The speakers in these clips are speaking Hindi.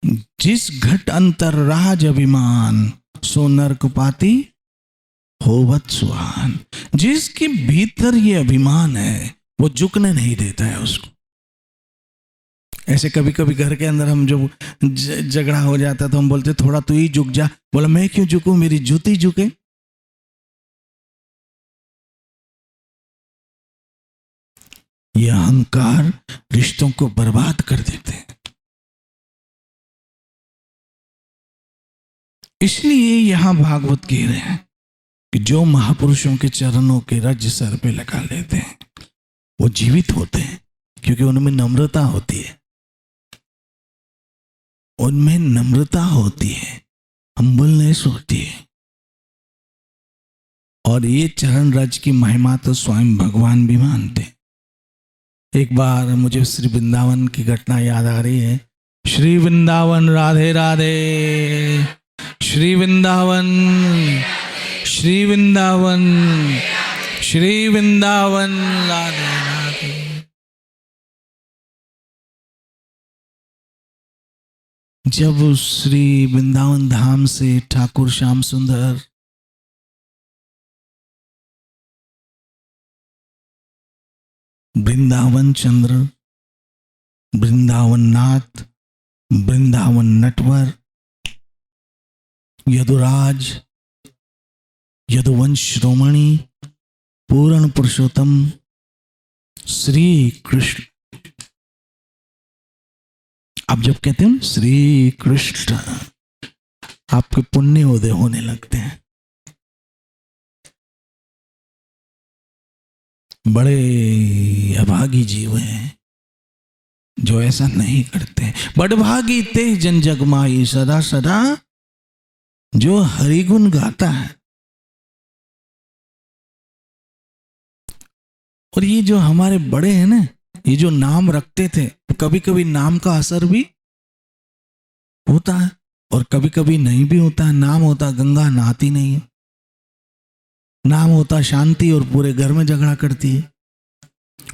जिस घट अंतर राज अभिमान, सो नरक पाती होवत सुहान। जिसके भीतर ये अभिमान है वो झुकने नहीं देता है उसको। ऐसे कभी कभी घर के अंदर हम जब झगड़ा हो जाता तो हम बोलते थोड़ा तू ही झुक जा। बोला मैं क्यों झुकूं, मेरी जूती झुके। ये अहंकार रिश्तों को बर्बाद कर देते हैं। इसलिए यहां भागवत कह रहे हैं कि जो महापुरुषों के चरणों के रज सर पे लगा लेते हैं वो जीवित होते हैं, क्योंकि उनमें नम्रता होती है। उनमें नम्रता होती है, हम्बलनेस होती है। और ये चरण रज की महिमा तो स्वयं भगवान भी मानते। एक बार मुझे श्री वृंदावन की घटना याद आ रही है। श्री वृंदावन राधे राधे, श्री वृंदावन, श्री वृंदावन, श्री वृंदावन राधे राधे। जब श्री वृंदावन धाम से ठाकुर श्याम सुंदर वृंदावन चंद्र, वृंदावन नाथ, वृंदावन नटवर, यदुराज, यदुवंश शिरोमणि, पूर्ण पुरुषोत्तम श्री कृष्ण। आप जब कहते हैं श्री कृष्ण, आपके पुण्य उदय होने लगते हैं। बड़े अभागी जीव हैं जो ऐसा नहीं करते। बड़भागी ते जन जगमाई सदा सदा, जो हरिगुण गाता है। और ये जो हमारे बड़े हैं ना, ये जो नाम रखते थे, कभी कभी नाम का असर भी होता है और कभी कभी नहीं भी होता है। नाम होता गंगा नहाती नहीं है, नाम होता शांति और पूरे घर में झगड़ा करती है।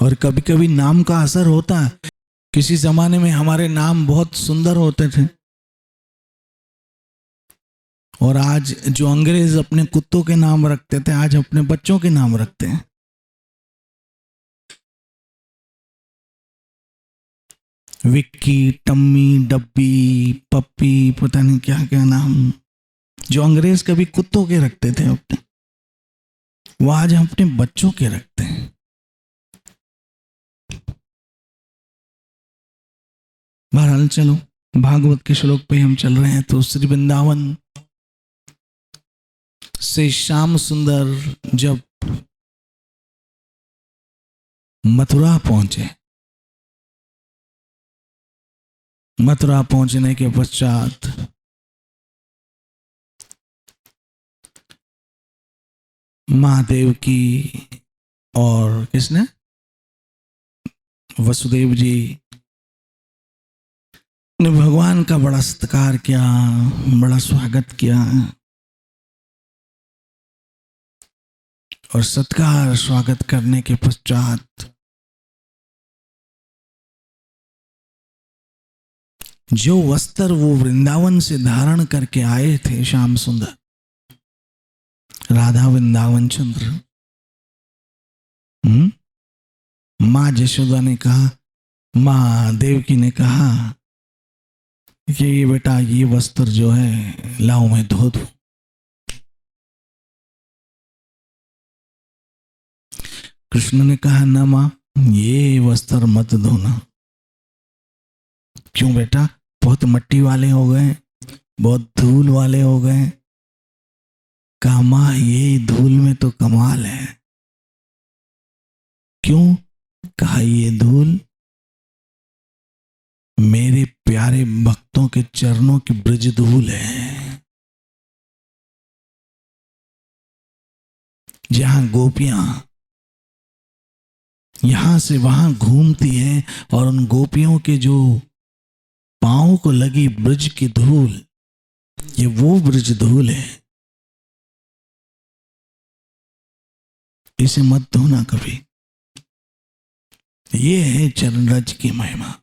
और कभी कभी नाम का असर होता है। किसी जमाने में हमारे नाम बहुत सुंदर होते थे और आज जो अंग्रेज अपने कुत्तों के नाम रखते थे, आज अपने बच्चों के नाम रखते हैं। विक्की, टम्मी, डब्बी, पप्पी, पता नहीं क्या क्या नाम जो अंग्रेज कभी कुत्तों के रखते थे अपने, वो आज हम अपने बच्चों के रखते हैं। बहरहाल चलो, भागवत के श्लोक पे हम चल रहे हैं। तो श्री वृंदावन से श्याम सुंदर जब मथुरा पहुंचे, मथुरा पहुंचने के पश्चात महादेव की और किसने, वसुदेव जी ने भगवान का बड़ा सत्कार किया, बड़ा स्वागत किया। और सत्कार स्वागत करने के पश्चात जो वस्त्र वो वृंदावन से धारण करके आए थे श्याम सुंदर, राधा वृंदावन चंद्र, माँ यशोदा ने कहा, माँ देवकी ने कहा कि ये बेटा ये वस्त्र जो है लाओ मैं धो दूं। कृष्ण ने कहा ना माँ, ये वस्त्र मत धोना। क्यों बेटा, बहुत मट्टी वाले हो गए, बहुत धूल वाले हो गए। कहा माँ ये धूल में तो कमाल है। क्यों? कहा ये धूल मेरे प्यारे भक्तों के चरणों की ब्रज धूल है। जहां गोपियां यहां से वहां घूमती हैं और उन गोपियों के जो पांव को लगी ब्रज की धूल, ये वो ब्रज धूल है। इसे मत धोना कभी। ये है चरण रज की महिमा।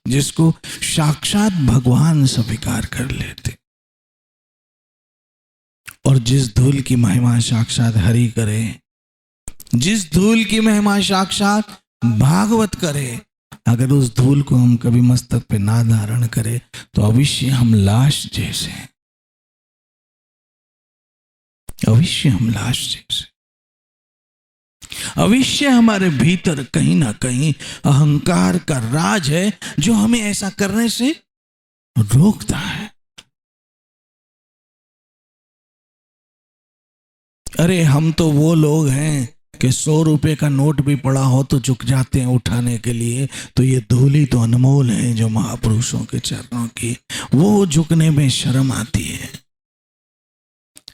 जिसको साक्षात भगवान स्वीकार कर लेते। और जिस धूल की महिमा साक्षात हरि करे, जिस धूल की महिमा साक्षात भागवत करे, अगर उस धूल को हम कभी मस्तक पे ना धारण करें तो अवश्य हम लाश जैसे, अवश्य हम लाश जैसे, अवश्य हमारे भीतर कहीं ना कहीं अहंकार का राज है जो हमें ऐसा करने से रोकता है। अरे हम तो वो लोग हैं कि 100 रुपए का नोट भी पड़ा हो तो झुक जाते हैं उठाने के लिए। तो ये धूल ही तो अनमोल है जो महापुरुषों के चरणों की, वो झुकने में शर्म आती है,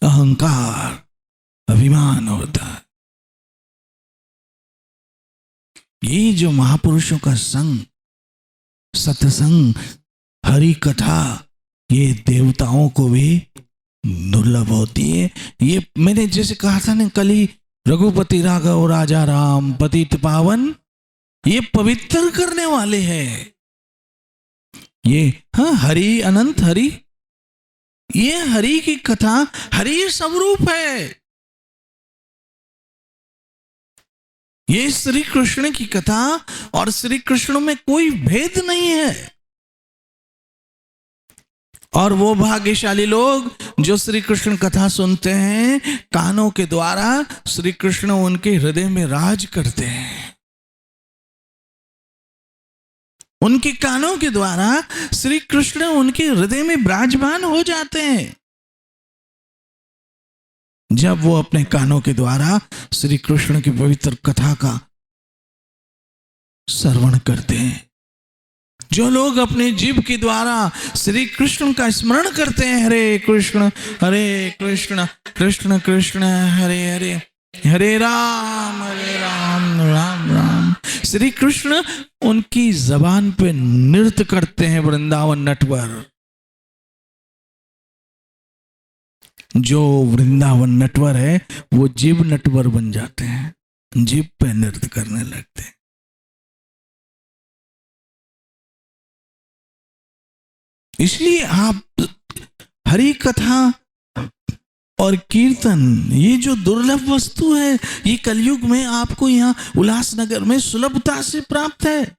अहंकार अभिमान होता है। ये जो महापुरुषों का संग, सत्संग, हरि कथा, ये देवताओं को भी दुर्लभ होती है। ये मैंने जैसे कहा था ना कल ही, रघुपति राघव राजा राम पतित पावन, ये पवित्र करने वाले हैं। ये हरि अनंत हरि, ये हरि की कथा, हरि स्वरूप है। ये श्री कृष्ण की कथा और श्री कृष्ण में कोई भेद नहीं है। और वो भाग्यशाली लोग जो श्री कृष्ण कथा सुनते हैं, कानों के द्वारा श्री कृष्ण उनके हृदय में राज करते हैं। उनके कानों के द्वारा श्री कृष्ण उनके हृदय में विराजमान हो जाते हैं। जब वो अपने कानों के द्वारा श्री कृष्ण की पवित्र कथा का श्रवण करते हैं, जो लोग अपने जीभ के द्वारा श्री कृष्ण का स्मरण करते हैं, हरे कृष्ण कृष्ण कृष्ण हरे हरे, हरे राम राम राम, श्री कृष्ण उनकी जबान पे नृत्य करते हैं वृंदावन नटवर। जो वृंदावन नटवर है वो जीभ नटवर बन जाते हैं, जीभ पे नृत्य करने लगते हैं। इसलिए आप हरि कथा और कीर्तन, ये जो दुर्लभ वस्तु है, ये कलयुग में आपको यहाँ उल्लासनगर में सुलभता से प्राप्त है।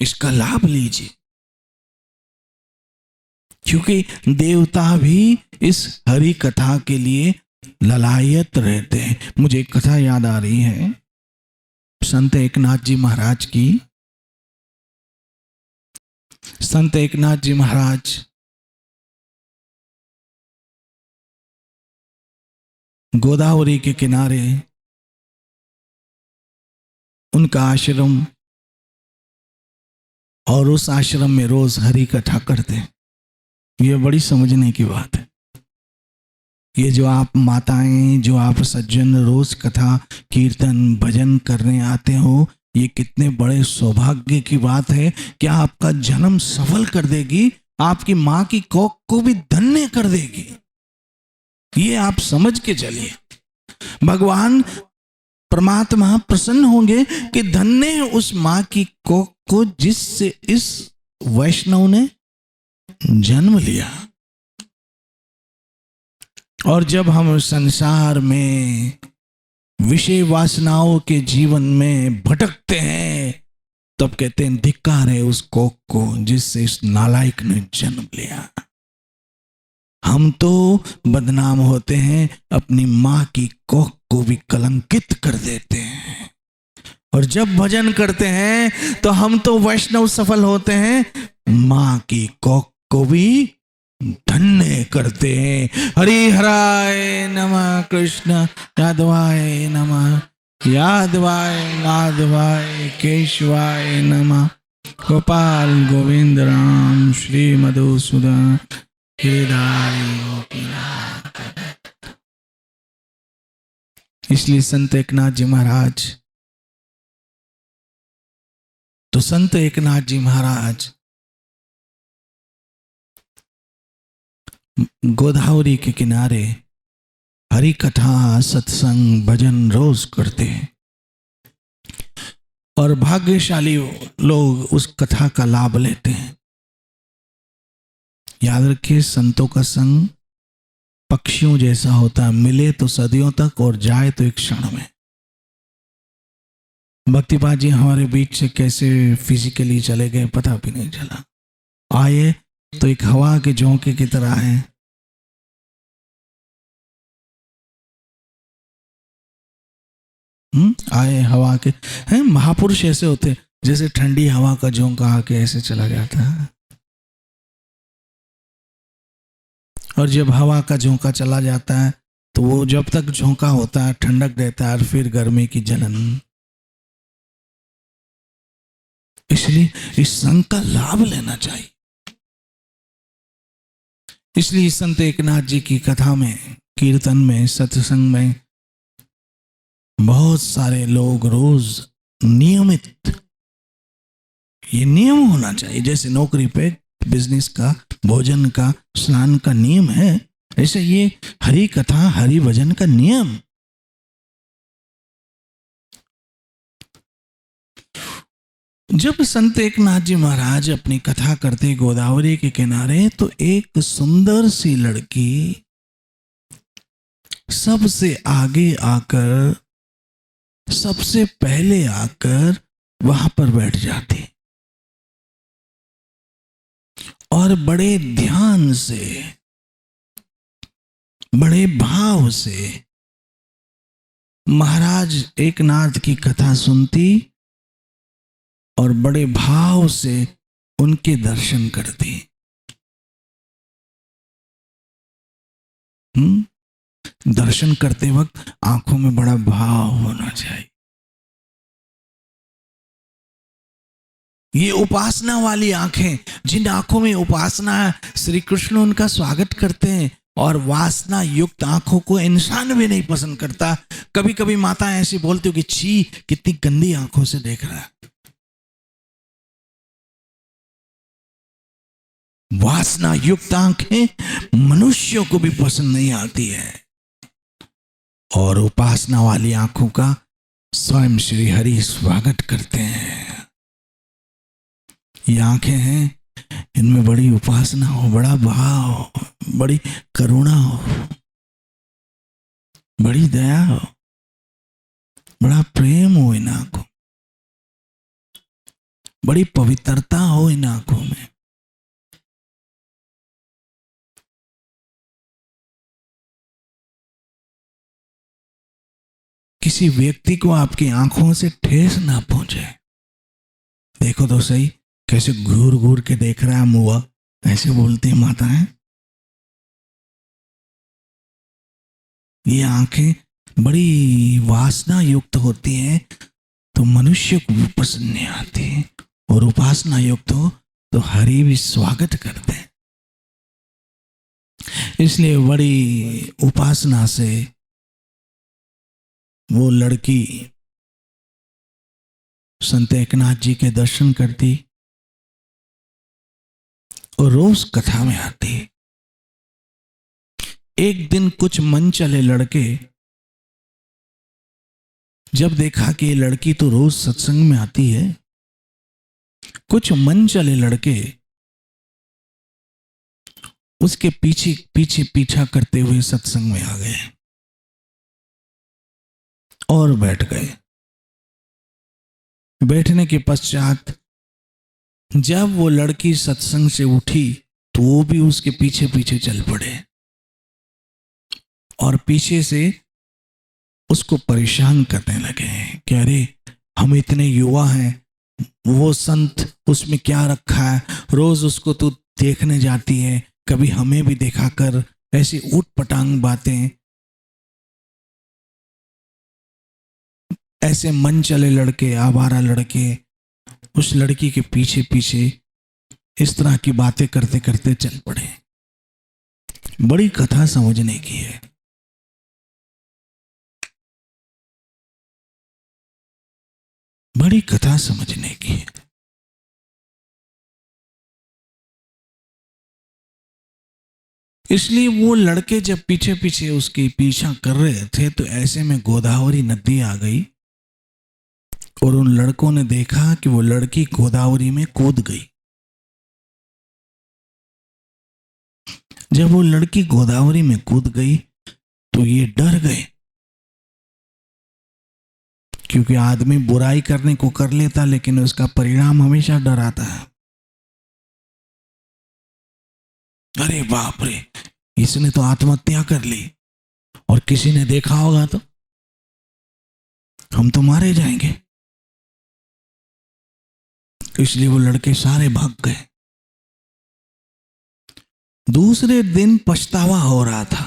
इसका लाभ लीजिए, क्योंकि देवता भी इस हरि कथा के लिए ललायत रहते हैं। मुझे एक कथा याद आ रही है संत एकनाथ जी महाराज की। संत एकनाथ जी महाराज गोदावरी के किनारे, उनका आश्रम, और उस आश्रम में रोज हरि कथा करते हैं। ये बड़ी समझने की बात है। ये जो आप माताएं, जो आप सज्जन रोज कथा कीर्तन भजन करने आते हो, ये कितने बड़े सौभाग्य की बात है कि आपका जन्म सफल कर देगी, आपकी माँ की कोख को भी धन्य कर देगी। ये आप समझ के चलिए, भगवान परमात्मा प्रसन्न होंगे कि धन्य है उस माँ की कोख को जिससे इस वैष्णव ने जन्म लिया। और जब हम संसार में विषय वासनाओं के जीवन में भटकते हैं, तब कहते हैं धिक्कार है उस कोख को जिससे इस नालायक ने जन्म लिया। हम तो बदनाम होते हैं, अपनी माँ की कोख को भी कलंकित कर देते हैं। और जब भजन करते हैं तो हम तो वैष्णव सफल होते हैं, माँ की कोख को भी धन्य करते हैं। हरि हराय नमः, कृष्ण यादवाय नमः, यादवाय माधवाय केशवाय नमः, गोपाल गोविंद राम श्री मधुसूदन हृदय। इसलिए संत एकनाथ जी महाराज, तो संत एकनाथ जी महाराज गोदावरी के किनारे हरि कथा सत्संग भजन रोज करते हैं। और भाग्यशाली लोग उस कथा का लाभ लेते हैं। याद रखिए, संतों का संग पक्षियों जैसा होता है, मिले तो सदियों तक और जाए तो एक क्षण में। भक्तिपाद जी हमारे बीच से कैसे फिजिकली चले गए पता भी नहीं चला। आए तो एक हवा के झोंके की तरह है, आए हवा के हैं। महापुरुष ऐसे होते जैसे ठंडी हवा का झोंका आके ऐसे चला जाता है, और जब हवा का झोंका चला जाता है तो वो जब तक झोंका होता है ठंडक देता है, और फिर गर्मी की जलन। इसलिए इस संग का लाभ लेना चाहिए। इसलिए संत एकनाथ जी की कथा में, कीर्तन में, सत्संग में बहुत सारे लोग रोज नियमित, ये नियम होना चाहिए। जैसे नौकरी पे, बिजनेस का, भोजन का, स्नान का नियम है, ऐसे ये हरि कथा, हरि भजन का नियम। जब संत एकनाथ जी महाराज अपनी कथा करते गोदावरी के किनारे, तो एक सुंदर सी लड़की सबसे आगे आकर, सबसे पहले आकर वहां पर बैठ जाती और बड़े ध्यान से, बड़े भाव से महाराज एकनाथ की कथा सुनती और बड़े भाव से उनके दर्शन करती। दर्शन करते वक्त आंखों में बड़ा भाव होना चाहिए। ये उपासना वाली आंखें, जिन आंखों में उपासना है, श्री कृष्ण उनका स्वागत करते हैं। और वासना युक्त आंखों को इंसान भी नहीं पसंद करता। कभी कभी माता ऐसी बोलती हो कि छी, कितनी गंदी आंखों से देख रहा है। वासना युक्त आंखें मनुष्यों को भी पसंद नहीं आती है, और उपासना वाली आंखों का स्वयं श्री हरि स्वागत करते हैं। ये आंखें हैं, इनमें बड़ी उपासना हो, बड़ा भाव, बड़ी करुणा हो, बड़ी दया हो, बड़ा प्रेम हो इन आंखों, बड़ी पवित्रता हो इन आंखों में। किसी व्यक्ति को आपकी आंखों से ठेस ना पहुंचे। देखो तो सही, कैसे घूर घूर के देख रहा है मुआ, ऐसे बोलती है माताएं। ये आंखें बड़ी वासना युक्त होती हैं, तो मनुष्य को भी पसंद नहीं आती, और उपासना युक्त हो तो हरि भी स्वागत करते हैं। इसलिए बड़ी उपासना से वो लड़की संत एकनाथ जी के दर्शन करती और रोज कथा में आती। एक दिन कुछ मन चले लड़के जब देखा कि ये लड़की तो रोज सत्संग में आती है, कुछ मन चले लड़के उसके पीछे पीछे पीछा करते हुए सत्संग में आ गए और बैठ गए। बैठने के पश्चात जब वो लड़की सत्संग से उठी तो वो भी उसके पीछे पीछे चल पड़े और पीछे से उसको परेशान करने लगे कि अरे हम इतने युवा हैं, वो संत उसमें क्या रखा है, रोज उसको तू देखने जाती है, कभी हमें भी देखा कर। ऐसी ऊट पटांग बातें, ऐसे मन चले लड़के, आवारा लड़के उस लड़की के पीछे पीछे इस तरह की बातें करते करते चल पड़े। बड़ी कथा समझने की है। बड़ी कथा समझने की है। इसलिए वो लड़के जब पीछे पीछे उसकी पीछा कर रहे थे तो ऐसे में गोदावरी नदी आ गई और उन लड़कों ने देखा कि वो लड़की गोदावरी में कूद गई। जब वो लड़की गोदावरी में कूद गई तो ये डर गए, क्योंकि आदमी बुराई करने को कर लेता लेकिन उसका परिणाम हमेशा डर आता है। अरे बाप रे, इसने तो आत्महत्या कर ली और किसी ने देखा होगा तो हम तो मारे जाएंगे। इसलिए वो लड़के सारे भाग गए। दूसरे दिन पछतावा हो रहा था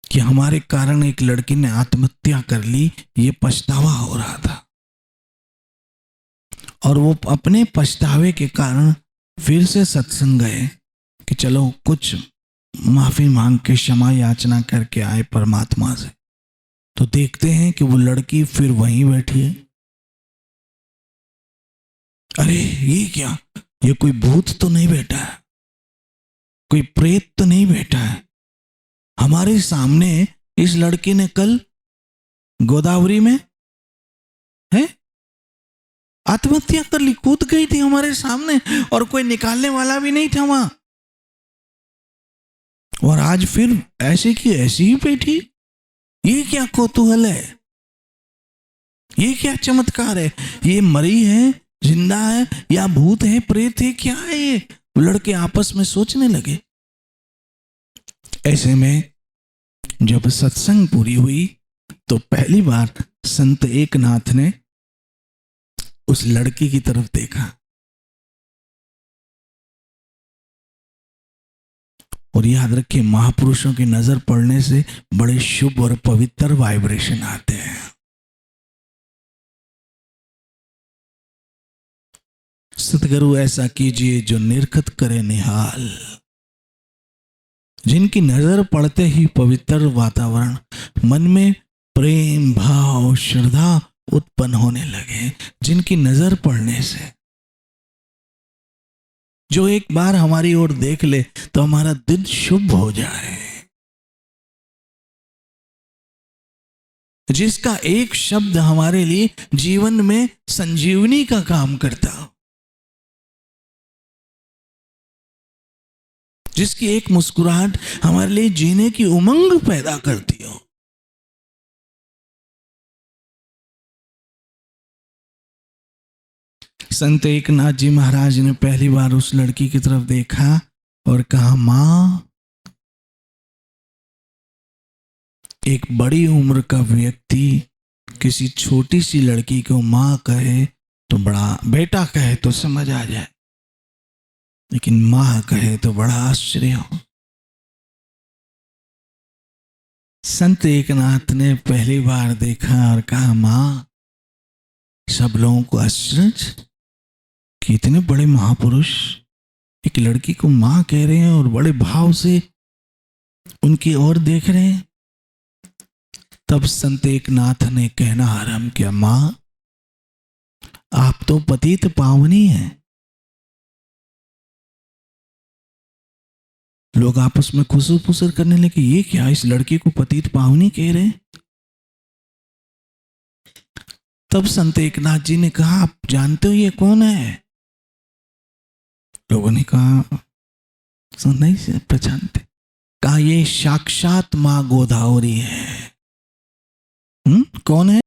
कि हमारे कारण एक लड़की ने आत्महत्या कर ली, ये पछतावा हो रहा था। और वो अपने पछतावे के कारण फिर से सत्संग गए कि चलो कुछ माफी मांग के क्षमा याचना करके आए परमात्मा से। तो देखते हैं कि वो लड़की फिर वहीं बैठी है। अरे ये क्या, ये कोई भूत तो नहीं बैठा है, कोई प्रेत तो नहीं बैठा है। हमारे सामने इस लड़की ने कल गोदावरी में है आत्महत्या कर ली, कूद गई थी हमारे सामने और कोई निकालने वाला भी नहीं था वहां। और आज फिर ऐसे की ऐसी ही बैठी। ये क्या कौतूहल है, ये क्या चमत्कार है। ये मरी है, जिंदा है, या भूत है, प्रेत है, क्या है ये। लड़के आपस में सोचने लगे। ऐसे में जब सत्संग पूरी हुई तो पहली बार संत एकनाथ ने उस लड़की की तरफ देखा और याद रखिए, महापुरुषों की नजर पड़ने से बड़े शुभ और पवित्र वाइब्रेशन आते हैं। सतगुरु ऐसा कीजिए जो निरखत करे निहाल। जिनकी नजर पड़ते ही पवित्र वातावरण, मन में प्रेम भाव श्रद्धा उत्पन्न होने लगे। जिनकी नजर पड़ने से, जो एक बार हमारी ओर देख ले तो हमारा दिन शुभ हो जाए। जिसका एक शब्द हमारे लिए जीवन में संजीवनी का काम करता हो, जिसकी एक मुस्कुराहट हमारे लिए जीने की उमंग पैदा करती हो। संत एकनाथ जी महाराज ने पहली बार उस लड़की की तरफ देखा और कहा, मां, एक बड़ी उम्र का व्यक्ति किसी छोटी सी लड़की को मां कहे तो बड़ा, बेटा कहे तो समझ आ जाए, लेकिन मां कहे तो बड़ा आश्चर्य हो। संत एकनाथ ने पहली बार देखा और कहा, मां। सब लोगों को आश्चर्य कि इतने बड़े महापुरुष एक लड़की को मां कह रहे हैं और बड़े भाव से उनकी ओर देख रहे हैं। तब संत एकनाथ ने कहना आरंभ किया, मां, आप तो पतित पावनी हैं। लोग आपस में खुसर फुसर करने लगे, ये क्या, इस लड़की को पतित पावनी कह रहे हैं। तब संत एकनाथ जी ने कहा, आप जानते हो ये कौन है। लोगों ने कहा, नहीं से पहचानते। कहा, ये साक्षात मां गोदावरी है। कौन है।